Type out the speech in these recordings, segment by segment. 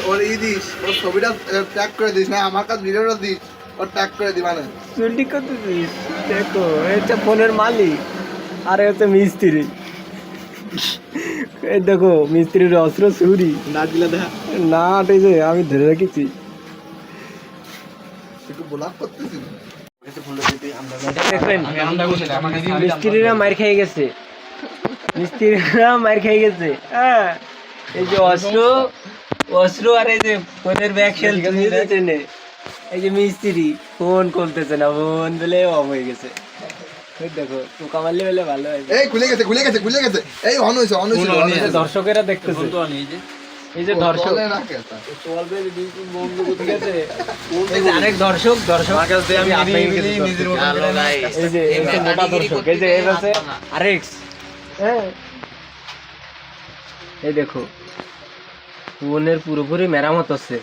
Or E this, ওর ছবিটা tag করে this, না আমার কাছে ভিডিওটা দিস, ওর ট্যাগ করে দি মানে। চুলটি করতেছিস? দেখো এটা ফোনের মালিক আর হচ্ছে মিস্ত্রি। এই দেখো মিস্ত্রির অস্ত্র ছুরি। না দিলে দেখা না এই যে আমি ধরে রেখেছি। একটু ব্লক করতেছি। মিস্ত্রিরা মার খেয়ে গেছে, মিস্ত্রিরা মার খেয়ে গেছে। হ্যাঁ এই যে অস্ত্র অস্ত্র আর এই যে ফোনের ব্যাগ সেল এই যে মিস্ত্রি ফোন খুলতেছে না, ফোন বলে অফ হয়ে গেছে। দেখো টোকা মারলে বলে ভালো হয়। এই খুলে গেছে খুলে গেছে খুলে গেছে, এই অন হইছে অন হইছে। দর্শকেরা দেখতেছে, এই যে দর্শক এই যে আরেক দর্শক দর্শক এই যে মোটা দর্শক এই যে এর আছে আরেক। হ্যাঁ এই দেখো ফোনের পুরোপুরি মেরামত হচ্ছে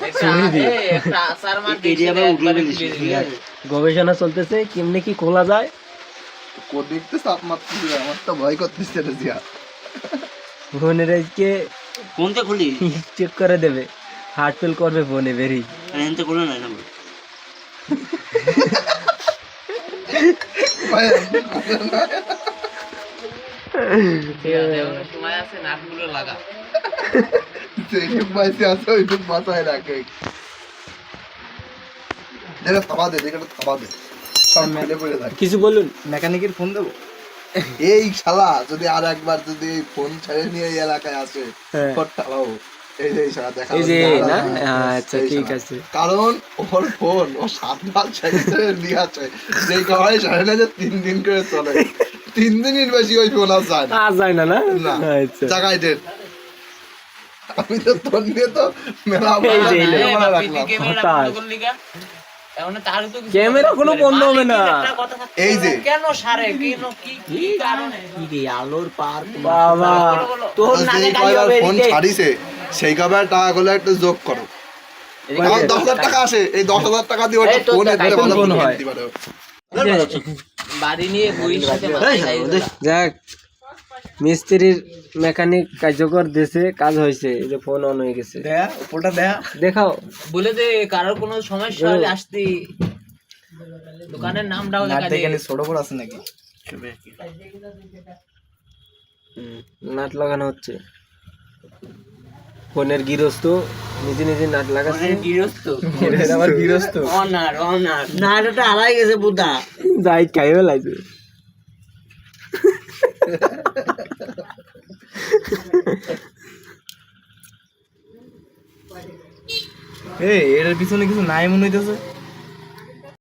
গবেষণা চলতেছে কেমনে কি খোলা যায়। দেখতে চাপ মারতেছি, আমার তো ভয় করতেছে রে জিয়া। ফোনের আজকে কোনটা খুলি চেক করে দেবে, হার্ট ফেল করবে ফোনে বেরি। এনতে খুলে নাই না সময় আছে, নাটগুলো লাগা যেটুক বাইসে আছে ওইটুক বাঁচায় রাখে। এটা থামা দে, এটা থামা দে, সব মিলে পড়ে থাকে। কিছু বলুন, মেকানিকের ফোন দেবো। এই শালা যদি আর একবার যদি ফোন ছেড়ে নিয়ে এই এলাকায় আসে, ফোন চালাবো। এই যে শালা দেখা এই যে না আচ্ছা ঠিক আছে, কারণ ওর ফোন ও 7 মাস ছেড়ে নিয়ে আছে, যেই কারণে সাড়ে না যে 3 দিন করে চলে, 3 দিনের বেশি ওই ফোন আর যায় না। যায় না না আচ্ছা জায়গায় ডেট। আমি তো তোর নিয়ে তো মেলা ক্যামেরা কোনো বন্ধ হবে না। এই যে কেন সারে কেন কি কারণে কি আলোর পার বাবা তোর নাকে গালি হবে ফোন ছাড়িছে সেই কবে টাকা গুলো একটু যোগ করো। 10,000 টাকা আসে, এই 10,000 টাকা দিয়ে ওটা ফোন এতে ভালো ফোন হয় বাড়ি নিয়ে বইয়ের সাথে মাথায় যাক মিস্ত্রির মেকানিক কার্যকর দেশে কাজ হয়েছে, এই যে ফোন অন হয়ে গেছে। ওটা দেখা দেখাও বলে যে কারোর কোনো সমস্যা হলে আসতে দোকানের নামটাও লেখা দে। এখানে ছোট বড় আছে নাকি? নাট লাগানো হচ্ছে, ফোনের গৃহস্থ নিজে নিজে নাট লাগাচ্ছে। গৃহস্থ আবার গৃহস্থ অনার নাটটা হারাই গেছে বুদা যাই খাইবে লাগছে। এটার পিছনে কিছু নাই মনে হইতেছে।